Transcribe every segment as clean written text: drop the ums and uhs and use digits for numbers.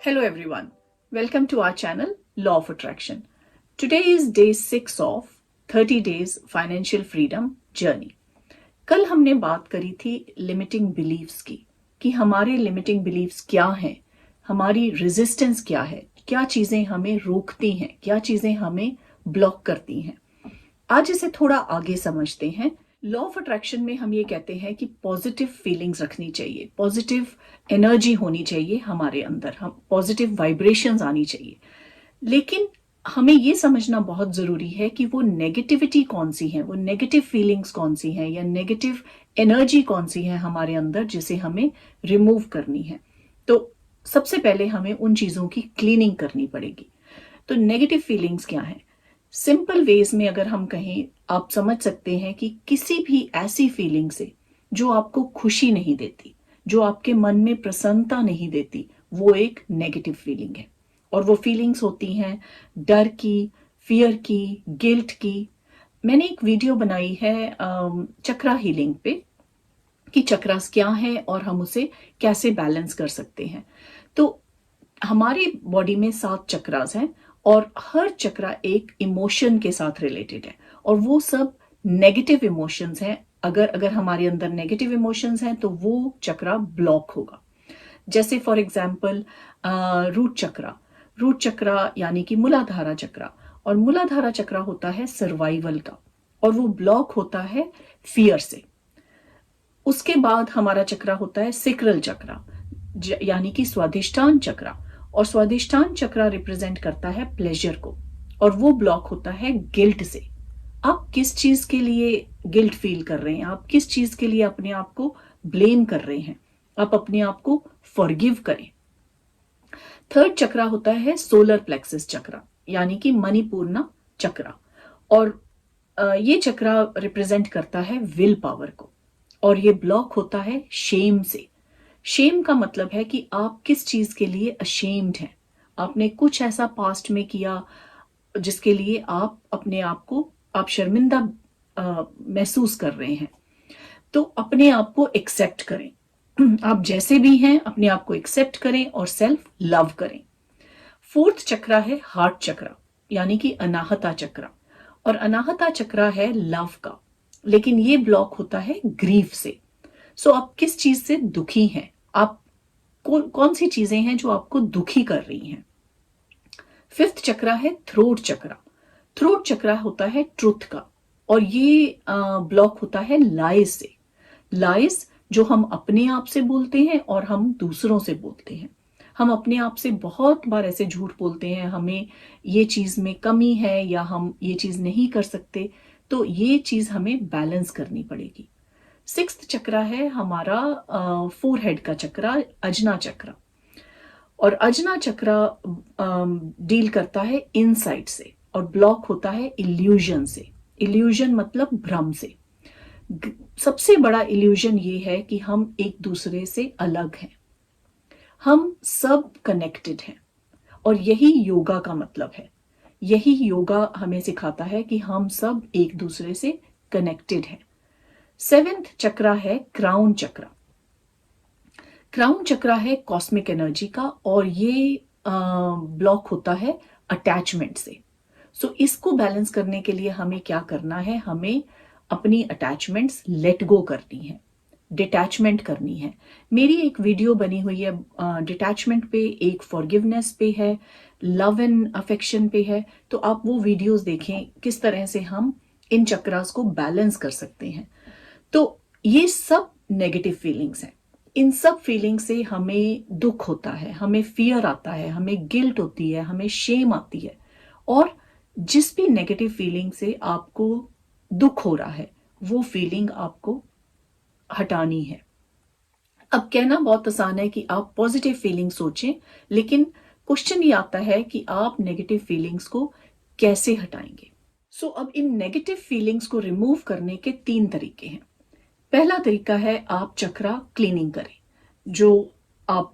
Hello everyone, welcome to our channel Law of Attraction. Today is day 6 of 30 days financial freedom journey. कल हमने बात करी थी limiting beliefs की कि हमारे लिमिटिंग बिलीव्स क्या हैं, हमारी रेजिस्टेंस क्या है, क्या चीजें हमें रोकती हैं, क्या चीजें हमें ब्लॉक करती हैं। आज इसे थोड़ा आगे समझते हैं। लॉ ऑफ अट्रैक्शन में हम ये कहते हैं कि पॉजिटिव फीलिंग्स रखनी चाहिए, पॉजिटिव एनर्जी होनी चाहिए हमारे अंदर, हम पॉजिटिव वाइब्रेशंस आनी चाहिए। लेकिन हमें ये समझना बहुत जरूरी है कि वो नेगेटिविटी कौन सी है, वो नेगेटिव फीलिंग्स कौन सी हैं या नेगेटिव एनर्जी कौन सी है हमारे अंदर जिसे हमें रिमूव करनी है। तो सबसे पहले हमें उन चीजों की क्लीनिंग करनी पड़ेगी। तो नेगेटिव फीलिंग्स क्या है? सिंपल वेज में अगर हम कहें, आप समझ सकते हैं कि किसी भी ऐसी फीलिंग से जो आपको खुशी नहीं देती, जो आपके मन में प्रसन्नता नहीं देती, वो एक नेगेटिव फीलिंग है। और वो फीलिंग्स होती हैं डर की, फियर की, गिल्ट की। मैंने एक वीडियो बनाई है चक्रा हीलिंग पे कि चक्रास क्या है और हम उसे कैसे बैलेंस कर सकते हैं। तो हमारी बॉडी में 7 चक्रास हैं और हर चक्रा एक इमोशन के साथ रिलेटेड है और वो सब नेगेटिव इमोशंस हैं। अगर हमारे अंदर नेगेटिव इमोशंस हैं तो वो चक्रा ब्लॉक होगा। जैसे फॉर एग्जाम्पल रूट चक्रा यानी कि मूलाधारा चक्रा, और मूलाधारा चक्रा होता है सर्वाइवल का और वो ब्लॉक होता है फियर से। उसके बाद हमारा चक्रा होता है सेक्रल चक्रा यानी कि स्वादिष्टान चक्रा, और स्वादिष्टान चक्रा रिप्रेजेंट करता है प्लेजर को और वो ब्लॉक होता है गिल्ट से। आप किस चीज के लिए गिल्ट फील कर रहे हैं, आप किस चीज के लिए अपने आप को ब्लेम कर रहे हैं, आप अपने आप को फॉरगिव करें। थर्ड चक्रा होता है सोलर प्लेक्सस चक्रा यानी कि मणिपूर्णा चक्रा, और ये चक्रा रिप्रेजेंट करता है विल पावर को और ये ब्लॉक होता है शेम से। शेम का मतलब है कि आप किस चीज के लिए अशेम्ड हैं, आपने कुछ ऐसा पास्ट में किया जिसके लिए आप अपने आप को आप शर्मिंदा महसूस कर रहे हैं। तो अपने आप को एक्सेप्ट करें, आप जैसे भी हैं अपने आप को एक्सेप्ट करें और सेल्फ लव करें। फोर्थ चक्रा है हार्ट चक्रा यानी कि अनाहता चक्रा, और अनाहता चक्रा है लव का, लेकिन ये ब्लॉक होता है ग्रीफ से। सो आप किस चीज से दुखी हैं, आप कौन सी चीजें हैं जो आपको दुखी कर रही हैं। फिफ्थ चक्रा है थ्रोट चक्रा। थ्रोट चक्रा होता है ट्रुथ का और ये ब्लॉक होता है लाइज से। लाइज जो हम अपने आप से बोलते हैं और हम दूसरों से बोलते हैं। हम अपने आप से बहुत बार ऐसे झूठ बोलते हैं, हमें ये चीज में कमी है या हम ये चीज नहीं कर सकते, तो ये चीज हमें बैलेंस करनी पड़ेगी। सिक्स्थ चक्रा है हमारा फोरहेड का चक्रा, अजना चक्रा, और अजना चक्रा डील करता है इनसाइड से और ब्लॉक होता है इल्यूजन से। इल्यूजन मतलब भ्रम से। सबसे बड़ा इल्यूजन ये है कि हम एक दूसरे से अलग हैं, हम सब कनेक्टेड हैं, और यही योगा का मतलब है। यही योगा हमें सिखाता है कि हम सब एक दूसरे से कनेक्टेड हैं। सेवेंथ चक्रा है क्राउन चक्रा। क्राउन चक्रा है कॉस्मिक एनर्जी का और ये ब्लॉक होता है अटैचमेंट से। सो इसको बैलेंस करने के लिए हमें क्या करना है, हमें अपनी अटैचमेंट्स लेट गो करनी है, डिटैचमेंट करनी है। मेरी एक वीडियो बनी हुई है डिटैचमेंट पे, एक फॉरगिवनेस पे है, लव एंड अफेक्शन पे है। तो आप वो वीडियोस देखें किस तरह से हम इन चक्रास को बैलेंस कर सकते हैं। तो ये सब नेगेटिव फीलिंग्स हैं। इन सब फीलिंग से हमें दुख होता है, हमें फियर आता है, हमें गिल्ट होती है, हमें शेम आती है, और जिस भी नेगेटिव फीलिंग से आपको दुख हो रहा है वो फीलिंग आपको हटानी है। अब कहना बहुत आसान है कि आप पॉजिटिव फीलिंग सोचें, लेकिन क्वेश्चन ये आता है कि आप नेगेटिव फीलिंग्स को कैसे हटाएंगे। सो अब इन नेगेटिव फीलिंग्स को रिमूव करने के 3 तरीके हैं। पहला तरीका है आप चक्रा क्लीनिंग करें, जो आप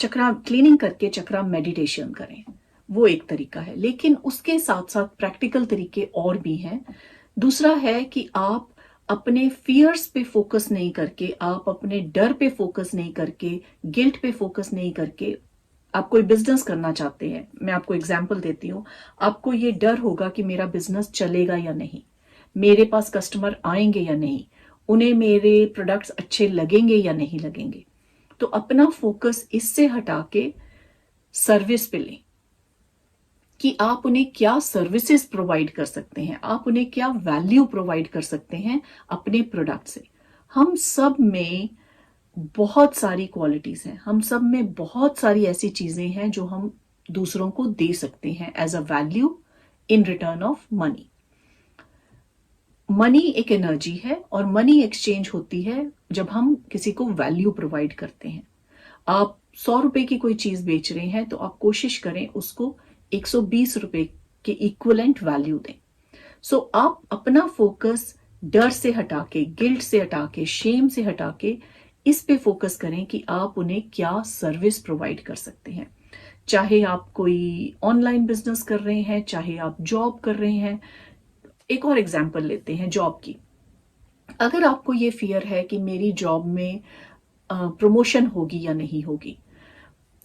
चक्रा क्लीनिंग करके चक्रा मेडिटेशन करें, वो एक तरीका है। लेकिन उसके साथ साथ प्रैक्टिकल तरीके और भी हैं। दूसरा है कि आप अपने फियर्स पे फोकस नहीं करके, आप अपने डर पे फोकस नहीं करके, गिल्ट पे फोकस नहीं करके आप कोई बिजनेस करना चाहते हैं, मैं आपको एग्जाम्पल देती हूँ। आपको ये डर होगा कि मेरा बिजनेस चलेगा या नहीं, मेरे पास कस्टमर आएंगे या नहीं, उन्हें मेरे प्रोडक्ट्स अच्छे लगेंगे या नहीं लगेंगे। तो अपना फोकस इससे हटा के सर्विस पे लें कि आप उन्हें क्या सर्विसेज प्रोवाइड कर सकते हैं, आप उन्हें क्या वैल्यू प्रोवाइड कर सकते हैं अपने प्रोडक्ट से। हम सब में बहुत सारी क्वालिटीज हैं, हम सब में बहुत सारी ऐसी चीजें हैं जो हम दूसरों को दे सकते हैं as a value in return of money. Money एक एनर्जी है और मनी एक्सचेंज होती है जब हम किसी को वैल्यू प्रोवाइड करते हैं। आप 100 रुपए की कोई चीज बेच रहे हैं तो आप कोशिश करें उसको 120 रुपए के इक्वलेंट वैल्यू दें। सो आप अपना फोकस डर से हटा के, गिल्ट से हटा के, शेम से हटा के इस पे फोकस करें कि आप उन्हें क्या सर्विस प्रोवाइड कर सकते हैं। चाहे आप कोई ऑनलाइन बिजनेस कर रहे हैं, चाहे आप जॉब कर रहे हैं। एक और एग्जांपल लेते हैं जॉब की। अगर आपको ये फियर है कि मेरी जॉब में प्रमोशन होगी या नहीं होगी,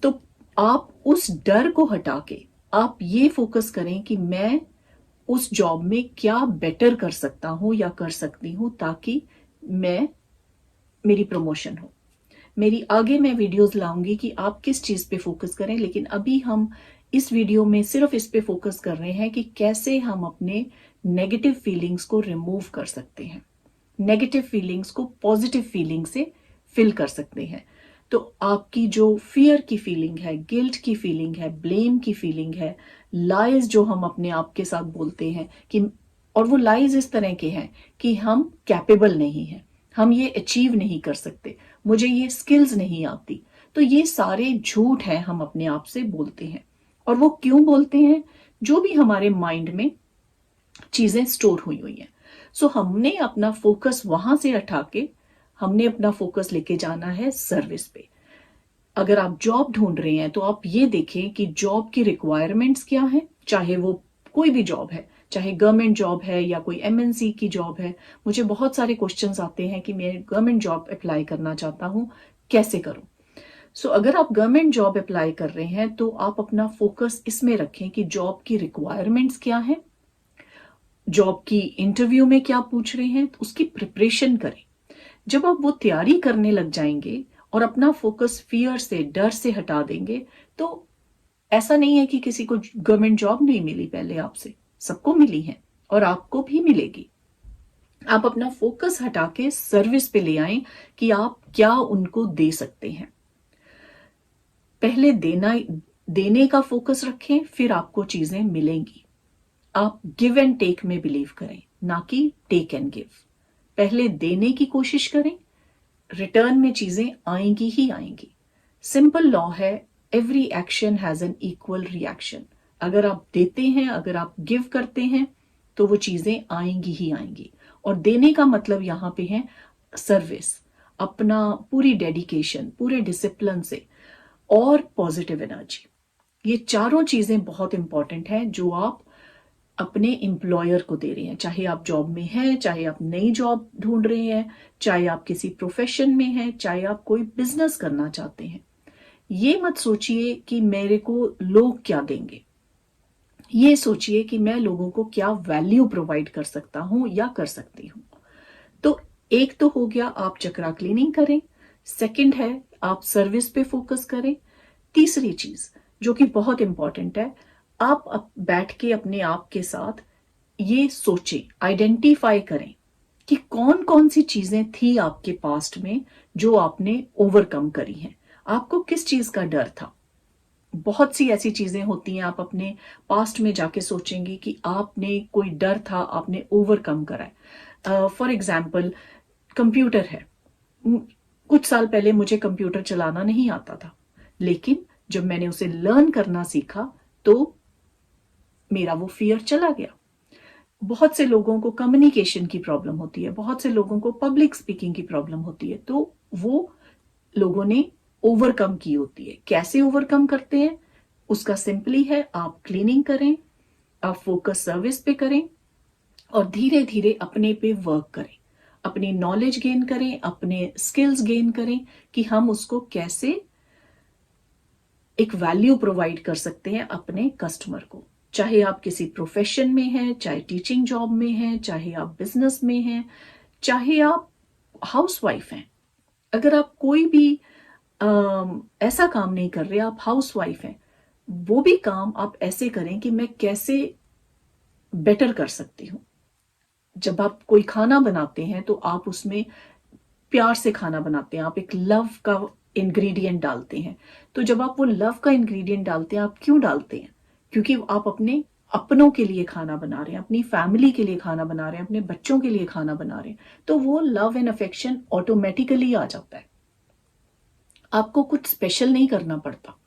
तो आप उस डर को हटा के आप ये फोकस करें कि मैं उस जॉब में क्या बेटर कर सकता हूं या कर सकती हूं ताकि मेरी प्रमोशन हो। मेरी आगे मैं वीडियोस लाऊंगी कि आप किस चीज पे फोकस करें, लेकिन अभी हम इस वीडियो में सिर्फ इस पे फोकस कर रहे हैं कि कैसे हम अपने नेगेटिव फीलिंग्स को रिमूव कर सकते हैं, नेगेटिव फीलिंग्स को पॉजिटिव फीलिंग से फिल कर सकते हैं। तो आपकी जो फियर की फीलिंग है, गिल्ट की फीलिंग है, ब्लेम की फीलिंग है, लाइज जो हम अपने आप के साथ बोलते हैं कि, और वो लाइज इस तरह के हैं कि हम कैपेबल नहीं हैं, हम ये अचीव नहीं कर सकते, मुझे ये स्किल्स नहीं आती। तो ये सारे झूठ हैं हम अपने आप से बोलते हैं। और वो क्यों बोलते हैं? जो भी हमारे माइंड में चीजें स्टोर हुई हुई हैं। सो हमने अपना फोकस वहां से हटा के हमने अपना फोकस लेके जाना है सर्विस पे। अगर आप जॉब ढूंढ रहे हैं तो आप ये देखें कि जॉब की रिक्वायरमेंट्स क्या है, चाहे वो कोई भी जॉब है, चाहे गवर्नमेंट जॉब है या कोई एमएनसी की जॉब है। मुझे बहुत सारे क्वेश्चंस आते हैं कि मैं गवर्नमेंट जॉब अप्लाई करना चाहता हूं, कैसे करूं। सो अगर आप गवर्नमेंट जॉब अप्लाई कर रहे हैं तो आप अपना फोकस इसमें रखें कि जॉब की रिक्वायरमेंट्स क्या है, जॉब की इंटरव्यू में क्या पूछ रहे हैं, तो उसकी प्रिपरेशन करें। जब आप वो तैयारी करने लग जाएंगे और अपना फोकस फियर से, डर से हटा देंगे, तो ऐसा नहीं है कि किसी को गवर्नमेंट जॉब नहीं मिली पहले आपसे, सबको मिली है और आपको भी मिलेगी। आप अपना फोकस हटा के सर्विस पे ले आए कि आप क्या उनको दे सकते हैं। पहले देने का फोकस रखें, फिर आपको चीजें मिलेंगी। आप गिव एंड टेक में बिलीव करें, ना कि टेक एंड गिव। पहले देने की कोशिश करें, रिटर्न में चीजें आएंगी ही आएंगी। सिंपल लॉ है, every action has an equal reaction. अगर आप देते हैं, अगर आप गिव करते हैं, तो वो चीजें आएंगी ही आएंगी। और देने का मतलब यहां पे है सर्विस, अपना पूरी डेडिकेशन, पूरे डिसिप्लिन से, और पॉजिटिव एनर्जी। ये चारों चीजें बहुत इंपॉर्टेंट हैं जो आप अपने एम्प्लॉयर को दे रहे हैं। चाहे आप जॉब में हैं, चाहे आप नई जॉब ढूंढ रहे हैं, चाहे आप किसी प्रोफेशन में हैं, चाहे आप कोई बिजनेस करना चाहते हैं। ये मत सोचिए कि मेरे को लोग क्या देंगे, ये सोचिए कि मैं लोगों को क्या वैल्यू प्रोवाइड कर सकता हूं या कर सकती हूं। तो एक तो हो गया आप चक्रा क्लीनिंग करें, सेकंड है आप सर्विस पे फोकस करें। तीसरी चीज जो कि बहुत इंपॉर्टेंट है, आप बैठ के अपने आप के साथ ये सोचें, आइडेंटिफाई करें कि कौन कौन सी चीजें थी आपके पास्ट में जो आपने ओवरकम करी हैं। आपको किस चीज का डर था? बहुत सी ऐसी चीजें होती हैं, आप अपने पास्ट में जाके सोचेंगे कि आपने कोई डर था, आपने ओवरकम करा है। फॉर एग्जाम्पल, कंप्यूटर है। कुछ साल पहले मुझे कंप्यूटर चलाना नहीं आता था, लेकिन जब मैंने उसे लर्न करना सीखा तो मेरा वो फियर चला गया। बहुत से लोगों को कम्युनिकेशन की प्रॉब्लम होती है, बहुत से लोगों को पब्लिक स्पीकिंग की प्रॉब्लम होती है, तो वो लोगों ने ओवरकम की होती है। कैसे ओवरकम करते हैं? उसका सिंपली है, आप क्लीनिंग करें, आप फोकस सर्विस पे करें और धीरे धीरे अपने पे वर्क करें, अपनी नॉलेज गेन करें, अपने स्किल्स गेन करें कि हम उसको कैसे एक वैल्यू प्रोवाइड कर सकते हैं अपने कस्टमर को। चाहे आप किसी प्रोफेशन में हैं, चाहे टीचिंग जॉब में हैं, चाहे आप बिजनेस में हैं, चाहे आप हाउसवाइफ हैं। अगर आप कोई भी ऐसा काम नहीं कर रहे, आप हाउसवाइफ हैं, वो भी काम आप ऐसे करें कि मैं कैसे बेटर कर सकती हूँ। जब आप कोई खाना बनाते हैं तो आप उसमें प्यार से खाना बनाते हैं, आप एक लव का इंग्रेडिएंट डालते हैं। तो जब आप वो लव का इंग्रेडिएंट डालते हैं, आप क्यों डालते हैं? क्योंकि आप अपने अपनों के लिए खाना बना रहे हैं, अपनी फैमिली के लिए खाना बना रहे हैं, अपने बच्चों के लिए खाना बना रहे हैं, तो वो लव एंड अफेक्शन ऑटोमेटिकली आ जाता है, आपको कुछ स्पेशल नहीं करना पड़ता।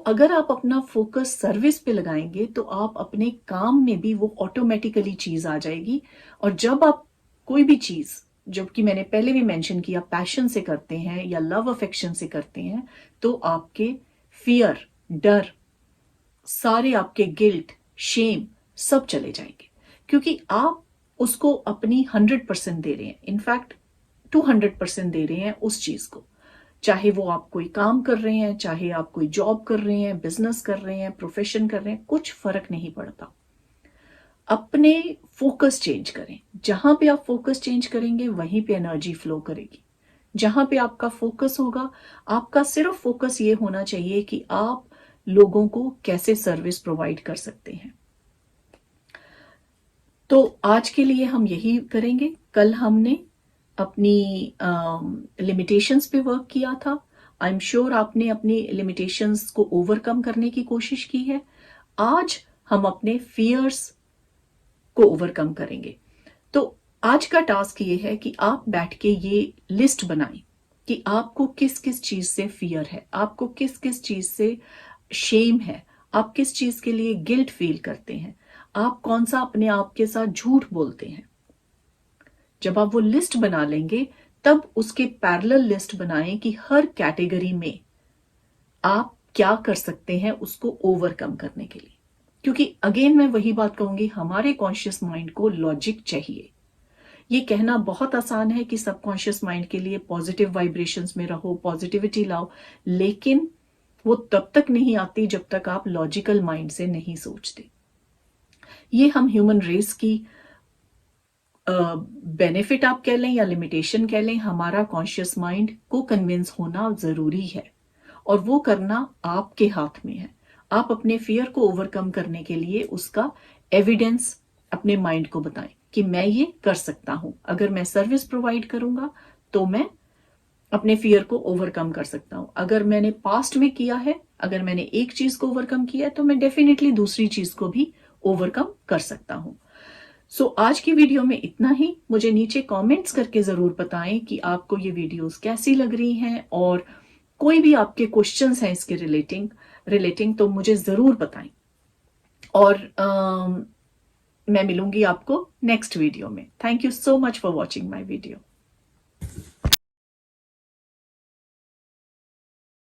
अगर आप अपना फोकस सर्विस पे लगाएंगे तो आप अपने काम में भी वो ऑटोमेटिकली चीज आ जाएगी। और जब आप कोई भी चीज, जो कि मैंने पहले भी मेंशन किया, पैशन से करते हैं या लव अफेक्शन से करते हैं, तो आपके फियर, डर, सारे आपके गिल्ट, शेम सब चले जाएंगे, क्योंकि आप उसको अपनी 100% दे रहे हैं, इनफैक्ट 200% दे रहे हैं उस चीज को। चाहे वो आप कोई काम कर रहे हैं, चाहे आप कोई जॉब कर रहे हैं, बिजनेस कर रहे हैं, प्रोफेशन कर रहे हैं, कुछ फर्क नहीं पड़ता। अपने फोकस चेंज करें। जहां पे आप फोकस चेंज करेंगे वहीं पे एनर्जी फ्लो करेगी। जहां पे आपका फोकस होगा, आपका सिर्फ फोकस ये होना चाहिए कि आप लोगों को कैसे सर्विस प्रोवाइड कर सकते हैं। तो आज के लिए हम यही करेंगे। कल हमने अपनी लिमिटेशंस पे वर्क किया था। आई एम श्योर आपने अपनी लिमिटेशंस को ओवरकम करने की कोशिश की है। आज हम अपने फियर्स को ओवरकम करेंगे। तो आज का टास्क ये है कि आप बैठ के ये लिस्ट बनाएं कि आपको किस किस चीज से फियर है, आपको किस किस चीज से शेम है, आप किस चीज के लिए गिल्ट फील करते हैं, आप कौन सा अपने आप के साथ झूठ बोलते हैं। जब आप वो लिस्ट बना लेंगे तब उसके पैरेलल लिस्ट बनाएं कि हर कैटेगरी में आप क्या कर सकते हैं उसको ओवरकम करने के लिए। क्योंकि अगेन मैं वही बात कहूंगी, हमारे कॉन्शियस माइंड को लॉजिक चाहिए। ये कहना बहुत आसान है कि सबकॉन्शियस माइंड के लिए पॉजिटिव वाइब्रेशंस में रहो, पॉजिटिविटी लाओ, लेकिन वो तब तक नहीं आती जब तक आप लॉजिकल माइंड से नहीं सोचते। ये हम ह्यूमन रेस की बेनिफिट आप कह लें या लिमिटेशन कह लें, हमारा कॉन्शियस माइंड को कन्विंस होना जरूरी है और वो करना आपके हाथ में है। आप अपने फियर को ओवरकम करने के लिए उसका एविडेंस अपने माइंड को बताएं कि मैं ये कर सकता हूं। अगर मैं सर्विस प्रोवाइड करूंगा तो मैं अपने फियर को ओवरकम कर सकता हूं। अगर मैंने पास्ट में किया है, अगर मैंने एक चीज को ओवरकम किया है, तो मैं डेफिनेटली दूसरी चीज को भी ओवरकम कर सकता हूं। आज की वीडियो में इतना ही। मुझे नीचे कमेंट्स करके जरूर बताएं कि आपको ये वीडियोस कैसी लग रही हैं, और कोई भी आपके क्वेश्चंस हैं इसके रिलेटिंग तो मुझे जरूर बताएं। और मैं मिलूंगी आपको नेक्स्ट वीडियो में। Thank you so much for watching my video.